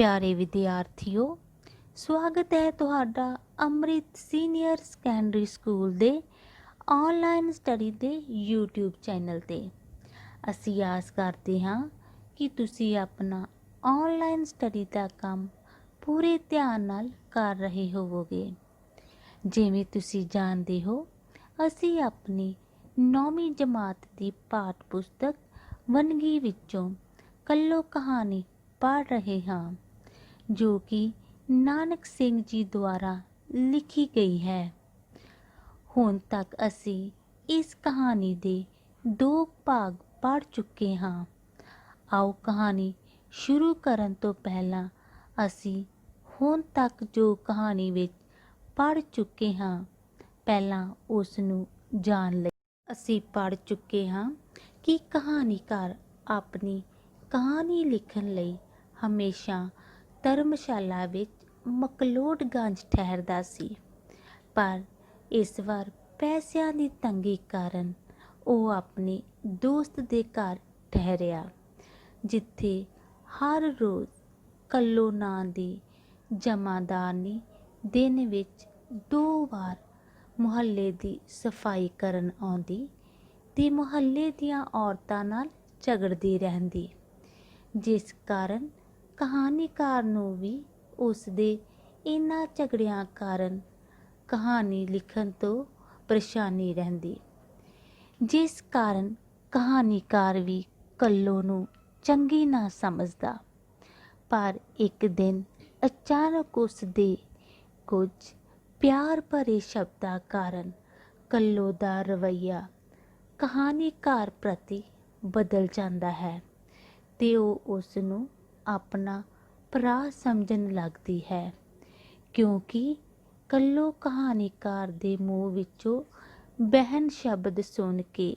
ਪਿਆਰੇ ਵਿਦਿਆਰਥੀਓ, ਸਵਾਗਤ ਹੈ ਤੁਹਾਡਾ ਅੰਮ੍ਰਿਤ ਸੀਨੀਅਰ ਸੈਕੰਡਰੀ ਸਕੂਲ ਦੇ ਆਨਲਾਈਨ ਸਟੱਡੀ ਦੇ YouTube ਚੈਨਲ ਤੇ। ਅਸੀਂ ਆਸ ਕਰਦੇ ਹਾਂ ਕਿ ਤੁਸੀਂ ਆਪਣਾ ਆਨਲਾਈਨ ਸਟੱਡੀ ਦਾ ਕੰਮ ਪੂਰੇ ਧਿਆਨ ਨਾਲ ਕਰ ਰਹੇ ਹੋਵੋਗੇ। ਜਿਵੇਂ ਤੁਸੀਂ ਜਾਣਦੇ ਹੋ, ਅਸੀਂ ਆਪਣੀ 9ਵੀਂ ਜਮਾਤ ਦੀ ਪਾਠ ਪੁਸਤਕ ਵੰਨਗੀ ਵਿੱਚੋਂ ਕੱਲੋ ਕਹਾਣੀ ਪੜ੍ਹ ਰਹੇ ਹਾਂ, ਜੋ ਕਿ ਨਾਨਕ ਸਿੰਘ ਜੀ ਦੁਆਰਾ ਲਿਖੀ ਗਈ ਹੈ। ਹੁਣ ਤੱਕ ਅਸੀਂ ਇਸ ਕਹਾਣੀ ਦੇ 2 ਭਾਗ ਪੜ੍ਹ ਚੁੱਕੇ ਹਾਂ। ਆਓ ਕਹਾਣੀ ਸ਼ੁਰੂ ਕਰਨ ਤੋਂ ਪਹਿਲਾਂ ਅਸੀਂ ਹੁਣ ਤੱਕ ਜੋ ਕਹਾਣੀ ਵਿੱਚ ਪੜ੍ਹ ਚੁੱਕੇ ਹਾਂ, ਪਹਿਲਾਂ ਉਸ ਨੂੰ ਜਾਣ ਲਈ। ਅਸੀਂ ਪੜ੍ਹ ਚੁੱਕੇ ਹਾਂ ਕਿ ਕਹਾਣੀਕਾਰ ਆਪਣੀ ਕਹਾਣੀ ਲਿਖਣ ਲਈ ਹਮੇਸ਼ਾ ਧਰਮਸ਼ਾਲਾ ਵਿੱਚ ਮਕਲੋਡਗੰਜ ਠਹਿਰਦਾ ਸੀ, ਪਰ ਇਸ ਵਾਰ ਪੈਸਿਆਂ ਦੀ ਤੰਗੀ ਕਾਰਨ ਉਹ ਆਪਣੇ ਦੋਸਤ ਦੇ ਘਰ ਠਹਿਰਿਆ, ਜਿੱਥੇ ਹਰ ਰੋਜ਼ ਕੱਲੋ ਨਾਂ ਦੀ ਜਮਾਦਾਰਨੀ ਦਿਨ ਵਿੱਚ 2 ਵਾਰ ਮੁਹੱਲੇ ਦੀ ਸਫਾਈ ਕਰਨ ਆਉਂਦੀ ਤੇ ਮੁਹੱਲੇ ਦੀਆਂ ਔਰਤਾਂ ਨਾਲ ਝਗੜਦੀ ਰਹਿੰਦੀ, ਜਿਸ ਕਾਰਨ ਕਹਾਣੀਕਾਰ ਨੂੰ ਵੀ ਉਸ ਦੇ ਇਹਨਾਂ ਝਗੜਿਆਂ ਕਾਰਨ ਕਹਾਣੀ ਲਿਖਣ ਤੋਂ ਪਰੇਸ਼ਾਨੀ ਰਹਿੰਦੀ, ਜਿਸ ਕਾਰਨ ਕਹਾਣੀਕਾਰ ਵੀ ਕੱਲੋ ਨੂੰ ਚੰਗੀ ਨਾ ਸਮਝਦਾ। ਪਰ ਇੱਕ ਦਿਨ ਅਚਾਨਕ ਉਸ ਦੇ ਕੁਝ ਪਿਆਰ ਭਰੇ ਸ਼ਬਦਾਂ ਕਾਰਨ ਕੱਲੋ ਦਾ ਰਵੱਈਆ ਕਹਾਣੀਕਾਰ ਪ੍ਰਤੀ ਬਦਲ ਜਾਂਦਾ ਹੈ ਤੇ ਉਹ ਉਸ ਨੂੰ ਆਪਣਾ ਭਰਾ ਸਮਝਣ ਲੱਗਦੀ ਹੈ, ਕਿਉਂਕਿ ਕੱਲੋ ਕਹਾਣੀਕਾਰ ਦੇ ਮੂੰਹ ਵਿੱਚੋਂ ਬਹਿਨ ਸ਼ਬਦ ਸੁਣ ਕੇ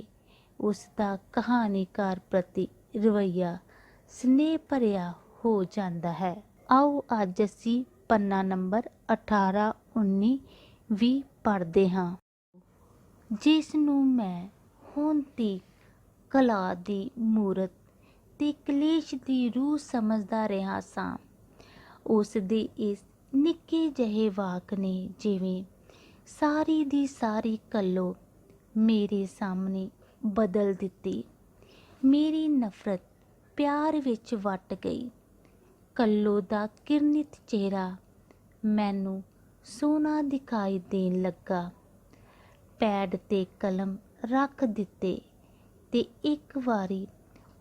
ਉਸ ਦਾ ਕਹਾਣੀਕਾਰ ਪ੍ਰਤੀ ਰਵੱਈਆ ਸਨੇਹ ਭਰਿਆ ਹੋ ਜਾਂਦਾ ਹੈ। ਆਓ ਅੱਜ ਅਸੀਂ ਪੰਨਾ ਨੰਬਰ 18, 19, 20 ਪੜ੍ਹਦੇ ਹਾਂ, ਜਿਸ ਨੂੰ ਮੈਂ ਹੁਣ ਤੀਕ ਕਲਾ ਦੀ ਮੂਰਤ ਤੇ ਕਲੇਸ਼ ਦੀ ਰੂਹ ਸਮਝਦਾ ਰਿਹਾ ਸਾਂ। ਉਸ ਦੇ ਇਸ ਨਿੱਕੇ ਜਿਹੇ ਵਾਕ ਨੇ ਜਿਵੇਂ ਸਾਰੀ ਦੀ ਸਾਰੀ ਕੱਲੋ ਮੇਰੇ ਸਾਹਮਣੇ ਬਦਲ ਦਿੱਤੀ। ਮੇਰੀ ਨਫ਼ਰਤ ਪਿਆਰ ਵਿੱਚ ਵੱਟ ਗਈ। ਕੱਲੋ ਦਾ ਕਿਰਨਿਤ ਚਿਹਰਾ ਮੈਨੂੰ ਸੋਹਣਾ ਦਿਖਾਈ ਦੇਣ ਲੱਗਾ। ਪੈਡ ਤੇ ਕਲਮ ਰੱਖ ਦਿੱਤੇ ਤੇ ਇੱਕ ਵਾਰੀ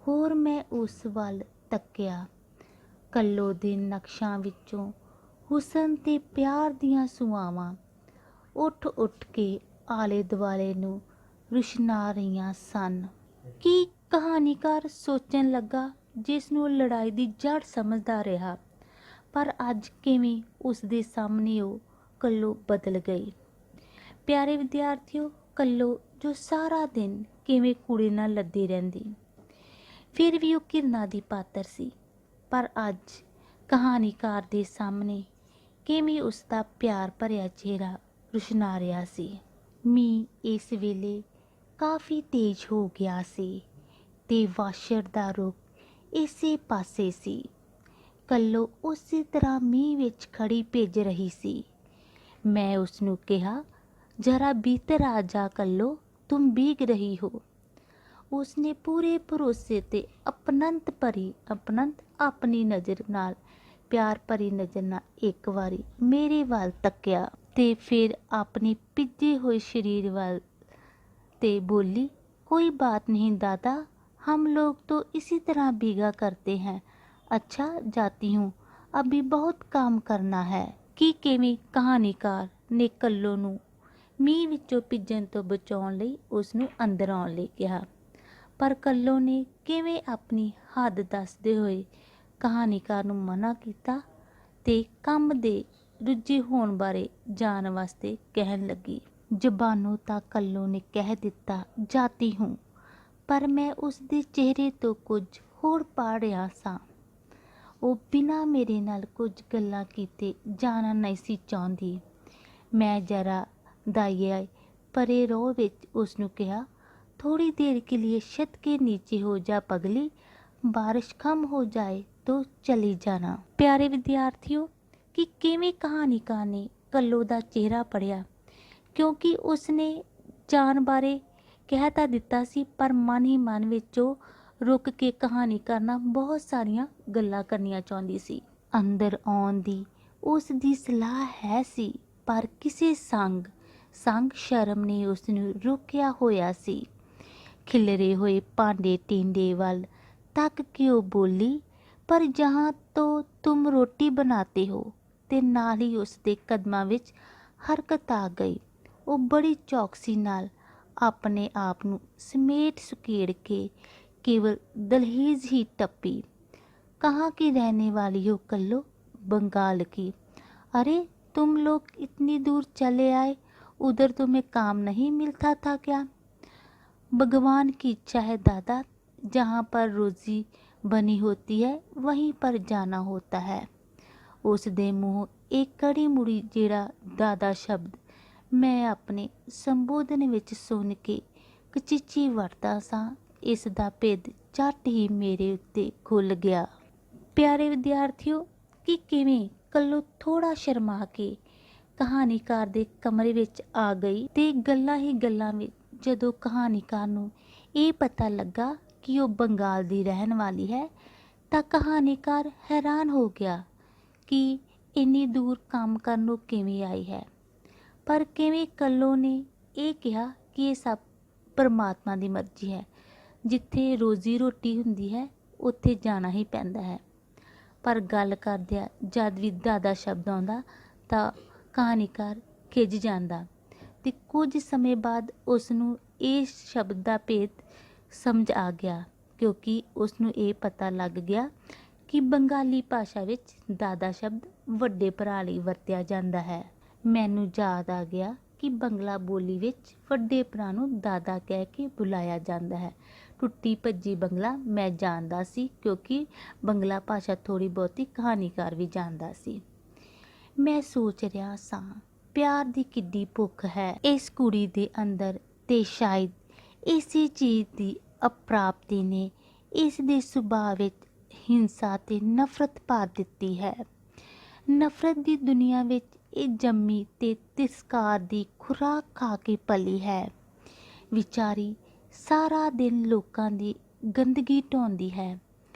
ਹੋਰ ਮੈਂ ਉਸ ਵੱਲ ਤੱਕਿਆ। ਕੱਲੋ ਦੇ ਨਕਸ਼ਾਂ ਵਿੱਚੋਂ ਹੁਸਨ ਤੇ ਪਿਆਰ ਦੀਆਂ ਸੁਆਵਾਂ ਉੱਠ ਉੱਠ ਕੇ ਆਲੇ ਦੁਆਲੇ ਨੂੰ ਰੁਸ਼ਨਾ ਰਹੀਆਂ ਸਨ। ਕੀ ਕਹਾਣੀਕਾਰ ਸੋਚਣ ਲੱਗਾ, ਜਿਸ ਨੂੰ ਲੜਾਈ ਦੀ ਜੜ ਸਮਝਦਾ ਰਿਹਾ, ਪਰ ਅੱਜ ਕਿਵੇਂ ਉਸ ਦੇ ਸਾਹਮਣੇ ਉਹ ਕੱਲੋ ਬਦਲ ਗਈ। ਪਿਆਰੇ ਵਿਦਿਆਰਥੀਓ, ਕੱਲੋ ਜੋ ਸਾਰਾ ਦਿਨ ਕਿਵੇਂ ਕੁੜੀ ਨਾਲ ਲੱਦੀ ਰਹਿੰਦੀ, ਫਿਰ ਵੀ ਉਹ ਘਿਰਨਾ ਦੀ ਪਾਤਰ ਸੀ, ਪਰ ਅੱਜ ਕਹਾਣੀਕਾਰ ਦੇ ਸਾਹਮਣੇ ਕਿਵੇਂ ਉਸ ਦਾ ਪਿਆਰ ਭਰਿਆ ਚਿਹਰਾ ਰੁਸ਼ਨਾ ਰਿਹਾ ਸੀ। ਮੀਂਹ ਇਸ ਵੇਲੇ ਕਾਫੀ ਤੇਜ਼ ਹੋ ਗਿਆ ਸੀ ਤੇ ਵਾਸ਼ਰ ਦਾ ਰੁਖ ਇਸੇ ਪਾਸੇ ਸੀ। ਕੱਲੋ ਉਸੇ ਤਰ੍ਹਾਂ ਮੀਂਹ ਵਿੱਚ ਖੜੀ ਭਿੱਜ ਰਹੀ ਸੀ। ਮੈਂ ਉਸ ਨੂੰ ਕਿਹਾ, ਜ਼ਰਾ ਭੀਤਰ ਆ ਜਾ ਕੱਲੋ, ਤੁਮ ਭੀਗ ਰਹੀ ਹੋ। ਉਸਨੇ ਪੂਰੇ ਭਰੋਸੇ ਤੇ ਅਪਣਤ ਆਪਣੀ ਨਜ਼ਰ ਨਾਲ ਪਿਆਰ ਭਰੀ ਨਜ਼ਰ ਨਾਲ ਇੱਕ ਵਾਰੀ ਮੇਰੇ ਵੱਲ ਤੱਕਿਆ ਤੇ ਫਿਰ ਆਪਣੇ ਭਿੱਜੇ ਹੋਏ ਸਰੀਰ ਵੱਲ ਤੇ ਬੋਲੀ, ਕੋਈ ਬਾਤ ਨਹੀਂ दादा, हम लोग तो इसी तरह भीगा करते हैं। अच्छा जाती हूँ, अभी बहुत काम करना है। ਕੀ ਕਿਵੇਂ ਕਹਾਣੀਕਾਰ ਨੇ ਕੱਲੋ ਨੂੰ ਮੀਂਹ ਵਿੱਚੋਂ ਭਿੱਜਣ ਤੋਂ ਬਚਾਉਣ ਲਈ ਉਸ ਨੂੰ ਅੰਦਰ ਆਉਣ ਲਈ ਕਿਹਾ, ਪਰ ਕੱਲੋ ਨੇ ਕਿਵੇਂ ਆਪਣੀ ਹੱਦ ਦੱਸਦੇ ਹੋਏ ਕਹਾਣੀਕਾਰ ਨੂੰ ਮਨਾ ਕੀਤਾ ਤੇ ਕੰਮ ਦੇ ਰੁੱਝੇ ਹੋਣ ਬਾਰੇ ਜਾਣ ਵਾਸਤੇ ਕਹਿਣ ਲੱਗੀ। ਜ਼ਬਾਨੋਂ ਤਾਂ ਕੱਲੋ ਨੇ ਕਹਿ ਦਿੱਤਾ ਜਾਤੀ ਹੂੰ, ਪਰ ਮੈਂ ਉਸ ਦੇ ਚਿਹਰੇ ਤੋਂ ਕੁਝ ਹੋਰ ਪੜ੍ਹ ਰਿਹਾ ਸਾਂ। ਉਹ ਬਿਨਾਂ ਮੇਰੇ ਨਾਲ ਕੁਝ ਗੱਲਾਂ ਕੀਤੇ ਜਾਣਾ ਨਹੀਂ ਸੀ ਚਾਹੁੰਦੀ। ਮੈਂ ਜ਼ਰਾ ਦਾਈਏ ਪਰੇ ਰੋਹ ਵਿੱਚ ਉਸ ਨੂੰ ਕਿਹਾ, थोड़ी देर के लिए छत के नीचे हो जा पगली, बारिश कम हो जाए ਤੋਂ ਚਲੀ ਜਾਣਾ। ਪਿਆਰੇ ਵਿਦਿਆਰਥੀਓ, ਕਿ ਕਿਵੇਂ ਕਹਾਣੀਕਾਰ ਨੇ ਕੱਲੋ ਦਾ ਚਿਹਰਾ ਪੜ੍ਹਿਆ, ਕਿਉਂਕਿ ਉਸਨੇ ਜਾਣ ਬਾਰੇ ਕਹਿ ਤਾਂ ਦਿੱਤਾ ਸੀ, ਪਰ ਮਨ ਹੀ ਮਨ ਵਿੱਚ ਉਹ ਰੁਕ ਕੇ ਕਹਾਣੀਕਾਰ ਨਾਲ ਬਹੁਤ ਸਾਰੀਆਂ ਗੱਲਾਂ ਕਰਨੀਆਂ ਚਾਹੁੰਦੀ ਸੀ। ਅੰਦਰ ਆਉਣ ਦੀ ਉਸ ਦੀ ਸਲਾਹ ਹੈ ਸੀ, ਪਰ ਕਿਸੇ ਸੰਗ ਸ਼ਰਮ ਨੇ ਉਸ ਨੂੰ ਰੋਕਿਆ ਹੋਇਆ ਸੀ। ਖਿਲਰੇ ਹੋਏ ਭਾਂਡੇ ਟੀਂਡੇ ਵੱਲ ਤੱਕ ਕੇ ਉਹ ਬੋਲੀ, ਪਰ ਜਹਾਂ ਤੋਂ ਤੁਮ ਰੋਟੀ ਬਣਾਤੇ ਹੋ। ਤੇ ਨਾਲ ਹੀ ਉਸ ਦੇ ਕਦਮਾਂ ਵਿੱਚ ਹਰਕਤ ਆ ਗਈ। ਉਹ ਬੜੀ ਚੌਕਸੀ ਨਾਲ ਆਪਣੇ ਆਪ ਨੂੰ ਸਮੇਟ ਸੁਕੇੜ ਕੇ केवल दहलीज ही टप्पी। कहाँ की रहने वाली हो कल्लो? बंगाल की। अरे तुम लोग इतनी दूर चले आए, उधर तुम्हें काम नहीं मिलता था क्या? भगवान की इच्छा है दादा, जहाँ पर रोजी बनी होती है वहीं पर जाना होता है। उस दे मूँह एक कड़ी मुड़ी जेड़ा दादा शब्द मैं अपने संबोधन विच सुन के कचिची वरता सां, ਇਸ ਦਾ ਭੇਦ ਝੱਟ ਹੀ ਮੇਰੇ ਉੱਤੇ ਖੁੱਲ੍ਹ ਗਿਆ। ਪਿਆਰੇ ਵਿਦਿਆਰਥੀਓ, ਕਿ ਕਿਵੇਂ ਕੱਲੋ ਥੋੜ੍ਹਾ ਸ਼ਰਮਾ ਕੇ ਕਹਾਣੀਕਾਰ ਦੇ ਕਮਰੇ ਵਿੱਚ ਆ ਗਈ ਤੇ ਗੱਲਾਂ ਹੀ ਗੱਲਾਂ ਵਿੱਚ ਜਦੋਂ ਕਹਾਣੀਕਾਰ ਨੂੰ ਇਹ ਪਤਾ ਲੱਗਾ ਕਿ ਉਹ ਬੰਗਾਲ ਦੀ ਰਹਿਣ ਵਾਲੀ ਹੈ, ਤਾਂ ਕਹਾਣੀਕਾਰ ਹੈਰਾਨ ਹੋ ਗਿਆ ਕਿ ਇੰਨੀ ਦੂਰ ਕੰਮ ਕਰਨ ਨੂੰ ਕਿਵੇਂ ਆਈ ਹੈ। ਪਰ ਕਿਵੇਂ ਕੱਲੋ ਨੇ ਇਹ ਕਿਹਾ ਕਿ ਇਹ ਸਭ ਪਰਮਾਤਮਾ ਦੀ ਮਰਜ਼ੀ ਹੈ, ਜਿੱਥੇ ਰੋਜ਼ੀ ਰੋਟੀ ਹੁੰਦੀ ਹੈ ਉੱਥੇ ਜਾਣਾ ਹੀ ਪੈਂਦਾ ਹੈ। ਪਰ ਗੱਲ ਕਰਦਿਆਂ ਜਦ ਵੀ ਦਾਦਾ ਸ਼ਬਦ ਆਉਂਦਾ ਤਾਂ ਕਹਾਣੀਕਾਰ ਖਿਝ ਜਾਂਦਾ ਤੇ ਕੁਝ ਸਮੇਂ ਬਾਅਦ ਉਸ ਨੂੰ ਇਹ ਸ਼ਬਦ ਦਾ ਭੇਦ ਸਮਝ ਆ ਗਿਆ, ਕਿਉਂਕਿ ਉਸ ਨੂੰ ਇਹ ਪਤਾ ਲੱਗ ਗਿਆ ਕਿ ਬੰਗਾਲੀ ਭਾਸ਼ਾ ਵਿੱਚ ਦਾਦਾ ਸ਼ਬਦ ਵੱਡੇ ਭਰਾ ਲਈ ਵਰਤਿਆ ਜਾਂਦਾ ਹੈ। ਮੈਨੂੰ ਯਾਦ ਆ ਗਿਆ ਕਿ ਬੰਗਲਾ ਬੋਲੀ ਵਿੱਚ ਵੱਡੇ ਭਰਾ ਨੂੰ ਦਾਦਾ ਕਹਿ ਕੇ ਬੁਲਾਇਆ ਜਾਂਦਾ ਹੈ। ਟੁੱਟੀ ਭੱਜੀ ਬੰਗਲਾ ਮੈਂ ਜਾਣਦਾ ਸੀ, ਕਿਉਂਕਿ ਬੰਗਲਾ ਭਾਸ਼ਾ ਥੋੜ੍ਹੀ ਬਹੁਤੀ ਕਹਾਣੀਕਾਰ ਵੀ ਜਾਣਦਾ ਸੀ। ਮੈਂ ਸੋਚ ਰਿਹਾ ਸਾਂ, ਪਿਆਰ ਦੀ ਕਿੱਡੀ ਭੁੱਖ ਹੈ ਇਸ ਕੁੜੀ ਦੇ ਅੰਦਰ, ਤੇ ਸ਼ਾਇਦ ਇਸੇ ਚੀਜ਼ ਦੀ ਅਪ੍ਰਾਪਤੀ ਨੇ ਇਸ ਦੇ ਸੁਭਾਅ ਵਿੱਚ ਹਿੰਸਾ ਤੇ ਨਫ਼ਰਤ ਭਰ ਦਿੱਤੀ ਹੈ। ਨਫ਼ਰਤ ਦੀ ਦੁਨੀਆ ਵਿੱਚ ਇਹ ਜੰਮੀ ਤੇ ਤਿਰਸਕਾਰ ਦੀ ਖੁਰਾਕ ਖਾ ਕੇ ਪਲੀ ਹੈ। ਵਿਚਾਰੀ ਸਾਰਾ ਦਿਨ ਲੋਕਾਂ ਦੀ ਗੰਦਗੀ ਢੋਂਦੀ ਹੈ,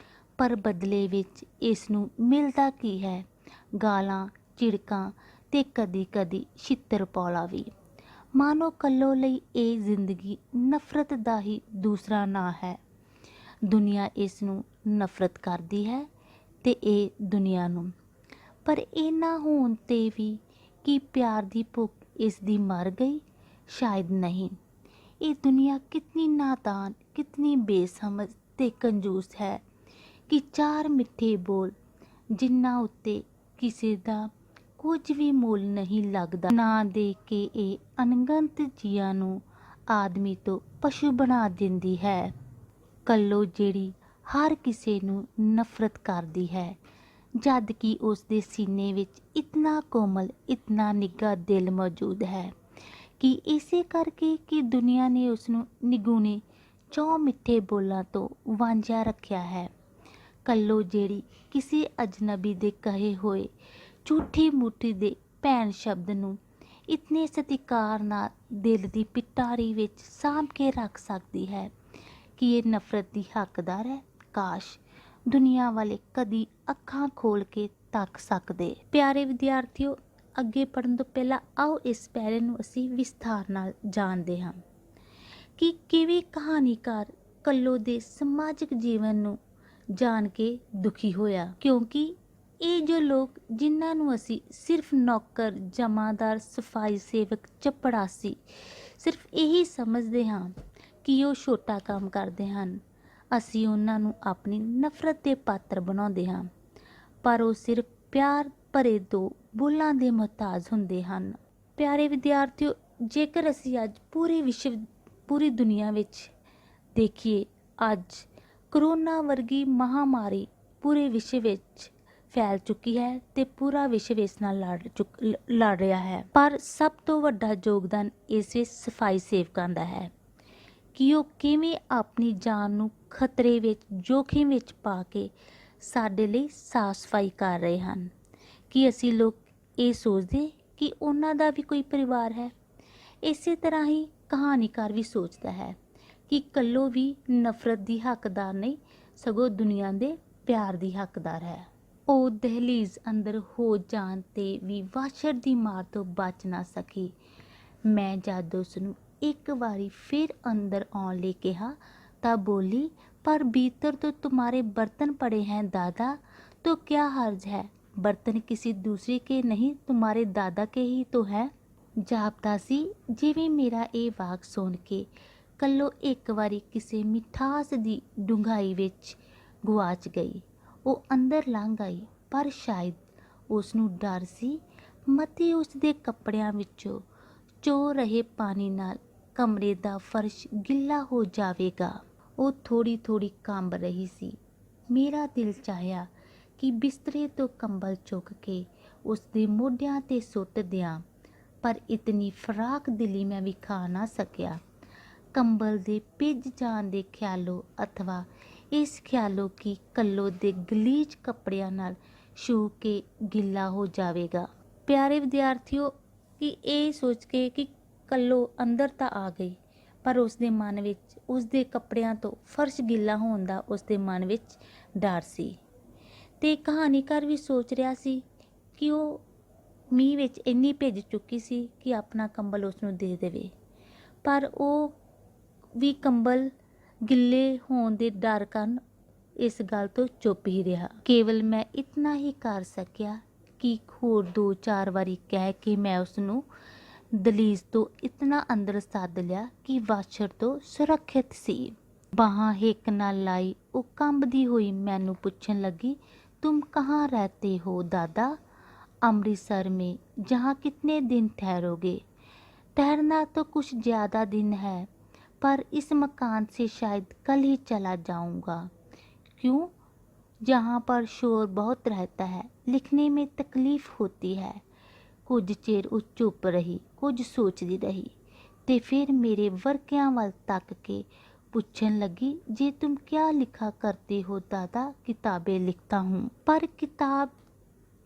ਪਰ ਬਦਲੇ ਵਿੱਚ ਇਸ ਨੂੰ ਮਿਲਦਾ ਕੀ ਹੈ? ਗਾਲਾਂ, ਝਿੜਕਾਂ ਤੇ ਕਦੀ-ਕਦੀ ਛਿੱਤਰ ਪੌਲਾ ਵੀ। ਮਾਨੋ ਕੱਲੋ ਲਈ ਇਹ ਜ਼ਿੰਦਗੀ ਨਫ਼ਰਤ ਦਾ ਹੀ ਦੂਸਰਾ ਨਾਂ ਹੈ। ਦੁਨੀਆ ਇਸ ਨੂੰ ਨਫ਼ਰਤ ਕਰਦੀ ਹੈ ਤੇ ਇਹ ਦੁਨੀਆ ਨੂੰ। ਪਰ ਇੰਨਾ ਹੋਣ ਤੇ ਵੀ ਕੀ ਪਿਆਰ ਦੀ ਭੁੱਖ ਇਸ ਦੀ ਮਰ ਗਈ? ਸ਼ਾਇਦ ਨਹੀਂ। ਇਹ ਦੁਨੀਆ ਕਿਤਨੀ ਨਾਦਾਨ, ਕਿਤਨੀ ਬੇਸਮਝ ਤੇ ਕੰਜੂਸ ਹੈ ਕਿ ਚਾਰ ਮਿੱਠੇ ਬੋਲ ਜਿਨ੍ਹਾਂ ਉੱਤੇ ਕਿਸੇ ਦਾ ਕੁਝ ਵੀ ਮੁੱਲ ਨਹੀਂ ਲੱਗਦਾ, ਨਾ ਦੇ ਕੇ ਇਹ ਅਣਗਿਣਤ ਜੀਆਂ ਨੂੰ ਆਦਮੀ ਤੋਂ ਪਸ਼ੂ ਬਣਾ ਦਿੰਦੀ ਹੈ। ਕੱਲੋ ਜਿਹੜੀ ਹਰ ਕਿਸੇ ਨੂੰ ਨਫ਼ਰਤ ਕਰਦੀ ਹੈ, ਜਦ ਕਿ ਉਸ ਦੇ ਸੀਨੇ ਵਿੱਚ ਇਤਨਾ ਕੋਮਲ, ਇਤਨਾ ਨਿੱਘਾ ਦਿਲ ਮੌਜੂਦ ਹੈ ਕਿ ਇਸੇ ਕਰਕੇ ਕਿ ਦੁਨੀਆ ਨੇ ਉਸ ਨੂੰ ਨਿਗੂਣੇ ਚੌ ਮਿੱਠੇ ਬੋਲਾਂ ਤੋਂ ਵਾਂਝਿਆ ਰੱਖਿਆ ਹੈ। ਕੱਲੋ ਜਿਹੜੀ ਕਿਸੇ ਅਜਨਬੀ ਦੇ ਕਹੇ ਹੋਏ ਝੂਠੀ ਮੂਠੀ ਦੇ ਭੈਣ ਸ਼ਬਦ ਨੂੰ ਇਤਨੇ ਸਤਿਕਾਰ ਨਾਲ ਦਿਲ ਦੀ ਪਿਟਾਰੀ ਵਿੱਚ ਸਾਂਭ ਕੇ ਰੱਖ ਸਕਦੀ ਹੈ ਕਿ ਇਹ ਨਫ਼ਰਤ ਦੀ ਹੱਕਦਾਰ ਹੈ। ਕਾਸ਼ ਦੁਨੀਆ ਵਾਲੇ ਕਦੀ ਅੱਖਾਂ ਖੋਲ੍ਹ ਕੇ ਤੱਕ ਸਕਦੇ। ਪਿਆਰੇ ਵਿਦਿਆਰਥੀਓ, ਅੱਗੇ ਪੜ੍ਹਨ ਤੋਂ ਪਹਿਲਾਂ ਆਓ ਇਸ ਪੈਰੇ ਨੂੰ ਅਸੀਂ ਵਿਸਥਾਰ ਨਾਲ ਜਾਣਦੇ ਹਾਂ ਕਿ ਕਿਵੇਂ ਕਹਾਣੀਕਾਰ ਕੱਲੋ ਦੇ ਸਮਾਜਿਕ ਜੀਵਨ ਨੂੰ ਜਾਣ ਕੇ ਦੁਖੀ ਹੋਇਆ, ਕਿਉਂਕਿ ਇਹ ਜੋ ਲੋਕ ਜਿਨ੍ਹਾਂ ਨੂੰ ਅਸੀਂ ਸਿਰਫ ਨੌਕਰ, ਜਮਾਦਾਰ, ਸਫਾਈ ਸੇਵਕ, ਚਪੜਾਸੀ ਸਿਰਫ ਇਹੀ ਸਮਝਦੇ ਹਾਂ ਕਿ ਉਹ ਛੋਟਾ ਕੰਮ ਕਰਦੇ ਹਨ, ਅਸੀਂ ਉਹਨਾਂ ਨੂੰ ਆਪਣੀ ਨਫ਼ਰਤ ਦੇ ਪਾਤਰ ਬਣਾਉਂਦੇ ਹਾਂ। ਪਰ ਉਹ ਸਿਰਫ ਪਿਆਰ ਭਰੇ ਦੋ ਬੋਲਾਂ ਦੇ ਮੁਹਤਾਜ ਹੁੰਦੇ ਹਨ। ਪਿਆਰੇ ਵਿਦਿਆਰਥੀਓ, ਜੇਕਰ ਅਸੀਂ ਅੱਜ ਪੂਰੀ ਦੁਨੀਆ ਵਿੱਚ ਦੇਖੀਏ, ਅੱਜ ਕਰੋਨਾ ਵਰਗੀ ਮਹਾਂਮਾਰੀ ਪੂਰੇ ਵਿਸ਼ਵ ਵਿੱਚ ਫੈਲ ਚੁੱਕੀ ਹੈ ਤੇ ਪੂਰਾ ਵਿਸ਼ਵ ਇਸ ਨਾਲ ਲੜ ਰਿਹਾ ਹੈ। ਪਰ ਸਭ ਤੋਂ ਵੱਡਾ ਯੋਗਦਾਨ ਇਸ ਵਿੱਚ ਸਫਾਈ ਸੇਵਕਾਂ ਦਾ ਹੈ ਕਿ ਉਹ ਕਿਵੇਂ ਆਪਣੀ ਜਾਨ ਨੂੰ ਖਤਰੇ ਵਿੱਚ, ਜੋਖਿਮ ਵਿੱਚ ਪਾ ਕੇ ਸਾਡੇ ਲਈ ਸਾਫ ਸਫਾਈ ਕਰ ਰਹੇ ਹਨ। ਕਿ ਅਸੀਂ ਲੋਕ ਇਹ ਸੋਚਦੇ ਕਿ ਉਹਨਾਂ ਦਾ ਵੀ ਕੋਈ ਪਰਿਵਾਰ ਹੈ। ਇਸੇ ਤਰ੍ਹਾਂ ਹੀ ਕਹਾਣੀਕਾਰ ਵੀ ਸੋਚਦਾ ਹੈ ਕਿ ਕੱਲੋ ਵੀ ਨਫ਼ਰਤ ਦੀ ਹੱਕਦਾਰ ਨਹੀਂ, ਸਗੋਂ ਦੁਨੀਆ ਦੇ ਪਿਆਰ ਦੀ ਹੱਕਦਾਰ ਹੈ। ਉਹ ਦਹਲੀਜ਼ ਅੰਦਰ ਹੋ ਜਾਣ 'ਤੇ ਵੀ ਵਾਸ਼ਰ ਦੀ ਮਾਰ ਤੋਂ ਬਚ ਨਾ ਸਕੀ। ਮੈਂ ਜਦ ਉਸ ਨੂੰ ਇੱਕ ਵਾਰੀ ਫਿਰ ਅੰਦਰ ਆਉਣ ਲਈ ਕਿਹਾ ਤਾਂ ਬੋਲੀ, पर भीतर तो तुम्हारे बर्तन पड़े हैं दादा, तो क्या हर्ज है? बर्तन किसी दूसरे के नहीं, तुम्हारे दादा के ही तो है। जापदा सी जिवें मेरा ये वाक सुन के कल्लो एक वारी किसी मिठास दी डूंघाई विच गुआच गई। वो अंदर लंघ आई, पर शायद उसनू डर सी मती उसदे कपड़ियां विचों चो रहे पानी नाल कमरे दा फर्श गिला हो जावेगा। ਉਹ ਥੋੜ੍ਹੀ ਥੋੜ੍ਹੀ ਕੰਬ ਰਹੀ ਸੀ। ਮੇਰਾ ਦਿਲ ਚਾਹਿਆ ਕਿ ਬਿਸਤਰੇ ਤੋਂ ਕੰਬਲ ਚੁੱਕ ਕੇ ਉਸ ਦੇ ਮੋਢਿਆਂ 'ਤੇ ਸੁੱਟ ਦਿਆਂ, ਪਰ ਇਤਨੀ ਫਰਾਕ ਦਿਲੀ ਮੈਂ ਵਿਖਾ ਨਾ ਸਕਿਆ। ਕੰਬਲ ਦੇ ਭਿੱਜ ਜਾਣ ਦੇ ਖਿਆਲੋਂ ਅਥਵਾ ਇਸ ਖਿਆਲੋਂ ਕਿ ਕੱਲੋ ਦੇ ਗਲੀਚ ਕੱਪੜਿਆਂ ਨਾਲ ਛੂਹ ਕੇ ਗਿੱਲਾ ਹੋ ਜਾਵੇਗਾ। ਪਿਆਰੇ ਵਿਦਿਆਰਥੀਓ, ਕਿ ਇਹ ਸੋਚ ਕੇ ਕਿ ਕੱਲੋ ਅੰਦਰ ਤਾਂ ਆ ਗਈ, ਪਰ ਉਸਦੇ ਮਨ ਵਿੱਚ ਉਸਦੇ ਕੱਪੜਿਆਂ ਤੋਂ ਫਰਸ਼ ਗਿੱਲਾ ਹੋਣ ਦਾ ਉਸਦੇ ਮਨ ਵਿੱਚ ਡਰ ਸੀ। ਤੇ ਕਹਾਣੀਕਾਰ ਵੀ ਸੋਚ ਰਿਹਾ ਸੀ ਕਿ ਉਹ ਮੀਂਹ ਵਿੱਚ ਇੰਨੀ ਭਿੱਜ ਚੁੱਕੀ ਸੀ ਕਿ ਆਪਣਾ ਕੰਬਲ ਉਸਨੂੰ ਦੇ ਦੇਵੇ, ਪਰ ਉਹ ਵੀ ਕੰਬਲ ਗਿੱਲੇ ਹੋਣ ਦੇ ਡਰ ਕਾਰਨ ਇਸ ਗੱਲ ਤੋਂ ਚੁੱਪ ਹੀ ਰਿਹਾ। ਕੇਵਲ ਮੈਂ ਇਤਨਾ ਹੀ ਕਰ ਸਕਿਆ ਕਿ ਹੋਰ 2-4 ਵਾਰੀ ਕਹਿ ਕੇ ਮੈਂ ਉਸਨੂੰ ਦਲੀਜ਼ ਤੋਂ ਇਤਨਾ ਅੰਦਰ ਸੱਦ ਲਿਆ ਕਿ ਵਾਸ਼ਰ ਤੋਂ ਸੁਰੱਖਿਅਤ ਸੀ। ਬਾਹਾਂ ਹਿੱਕ ਨਾਲ ਲਾਈ ਉਹ ਕੰਬਦੀ ਹੋਈ ਮੈਨੂੰ ਪੁੱਛਣ ਲੱਗੀ, तुम कहाँ रहते हो दादा? अमृतसर में। जहाँ कितने दिन ठहरोगे? ठहरना तो कुछ ज़्यादा दिन है, पर इस मकान से शायद कल ही चला जाऊँगा। क्यों? जहाँ पर शोर बहुत रहता है, लिखने में तकलीफ़ होती है। कुछ चेर ਉਹ ਚੁੱਪ ਰਹੀ, ਕੁਝ ਸੋਚਦੀ ਰਹੀ ਤੇ ਫਿਰ ਮੇਰੇ ਵਰਕਿਆਂ ਵੱਲ ਤੱਕ ਕੇ पूछने लगी, जी तुम क्या लिखा करते हो दादा? किताबें लिखता हूँ, पर किताब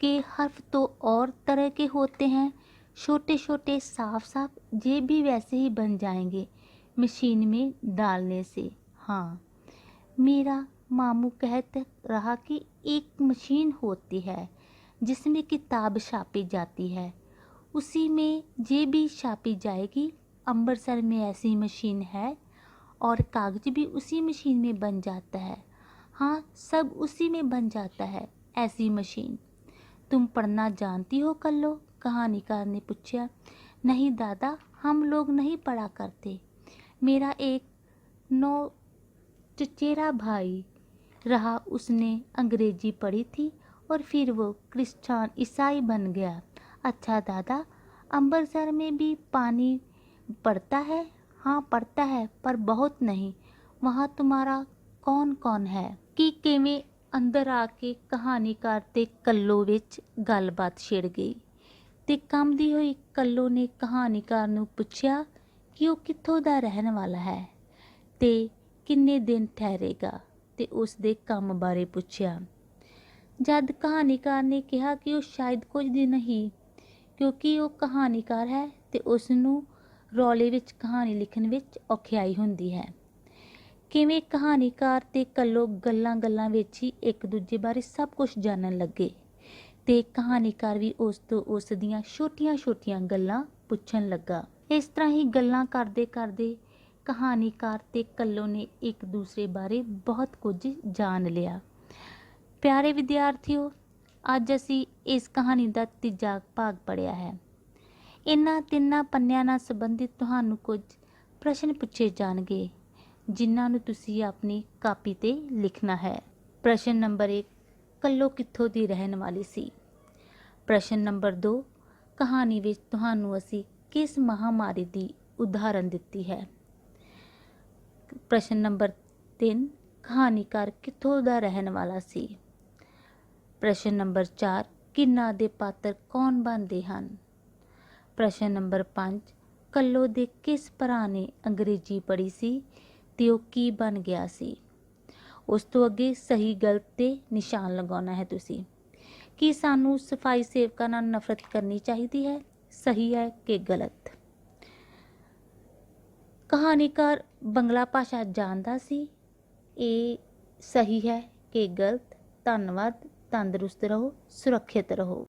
के हर्फ तो और तरह के होते हैं, छोटे छोटे साफ साफ, ये भी वैसे ही बन जाएंगे मशीन में डालने से। हाँ, मेरा मामू कहता रहा कि एक मशीन होती है जिसमें किताब छापी जाती है, उसी में ये भी छापी जाएगी। अमृतसर में ऐसी मशीन है और कागज भी उसी मशीन में बन जाता है। हाँ, सब उसी में बन जाता है ऐसी मशीन। तुम पढ़ना जानती हो कल्लो? कहानीकार ने पूछा। नहीं दादा, हम लोग नहीं पढ़ा करते। मेरा एक नौ चचेरा भाई रहा, उसने अंग्रेजी पढ़ी थी और फिर वो क्रिश्चियन ईसाई बन गया। अच्छा दादा, अमृतसर में भी पानी पड़ता है? हाँ पड़ता है, पर बहुत नहीं। वहाँ तुम्हारा कौन कौन है? कि किवें अंदर आके कहानीकार ते कल्लो विच गलबात छिड़ गई ते कंबदी होई कल्लो ने कहानीकार नूं पुछया कि वो कित्थों दा रहन वाला है ते किन्ने दिन ठहरेगा ते उस दे काम बारे पुछया। जद कहानीकार ने कहा कि वो शायद कुछ दिन ही, क्योंकि वो कहानीकार है ते उसनूं रौले विच कहानी लिखण विच औखियाई हुंदी है। किवें कहानीकार ते कल्लो गल्लां गल्लां विच ही एक दूजे बारे सब कुछ जानन लगे ते कहानीकार भी उस तो उस दियां छोटियां छोटियां गल्लां पुछण लगा। इस तरह ही गल्लां करदे करदे कहानीकार ते कल्लो ने एक दूसरे बारे बहुत कुछ जान लिया। प्यारे विद्यार्थियों, अज असी इस कहानी का तीजा भाग पढ़िया है। इन्हां तिन्नां पन्निਆਂ ਨਾਲ संबंधित ਤੁਹਾਨੂੰ कुछ प्रश्न पूछे जाणगे जिन्हां ਨੂੰ ਤੁਸੀਂ ਆਪਣੀ ਕਾਪੀ ਤੇ ਲਿਖਣਾ ਹੈ। प्रश्न नंबर 1, ਕੱਲੋ ਕਿੱਥੋਂ ਦੀ ਰਹਿਣ ਵਾਲੀ ਸੀ। प्रश्न नंबर 2, कहानी ਵਿੱਚ ਤੁਹਾਨੂੰ ਅਸੀਂ किस महामारी ਦੀ उदाहरण ਦਿੱਤੀ है। प्रश्न नंबर 3, कहानीकार कित्थों ਦਾ ਰਹਿਣ ਵਾਲਾ ਸੀ। प्रश्न नंबर 4, किन्ना ਦੇ ਪਾਤਰ ਕੌਣ ਬਣਦੇ ਹਨ। प्रश्न नंबर 5, ਕੱਲੋ ਦੇ ਕਿਸ ਭਰਾ ਨੇ ਅੰਗਰੇਜ਼ੀ ਪੜ੍ਹੀ ਸੀ ਤੇ ਉਹ ਕੀ ਬਣ ਗਿਆ ਸੀ। ਉਸ ਤੋਂ ਅੱਗੇ ਸਹੀ ਗਲਤ 'ਤੇ ਨਿਸ਼ਾਨ ਲਗਾਉਣਾ ਹੈ ਤੁਸੀਂ। ਕੀ ਸਾਨੂੰ ਸਫਾਈ ਸੇਵਕਾਂ ਨਾਲ ਨਫ਼ਰਤ ਕਰਨੀ ਚਾਹੀਦੀ ਹੈ? ਸਹੀ ਹੈ ਕਿ ਗਲਤ? ਕਹਾਣੀਕਾਰ ਬੰਗਲਾ ਭਾਸ਼ਾ ਜਾਣਦਾ ਸੀ? ਇਹ ਸਹੀ ਹੈ ਕਿ ਗਲਤ? ਧੰਨਵਾਦ। ਤੰਦਰੁਸਤ ਰਹੋ, ਸੁਰੱਖਿਅਤ ਰਹੋ।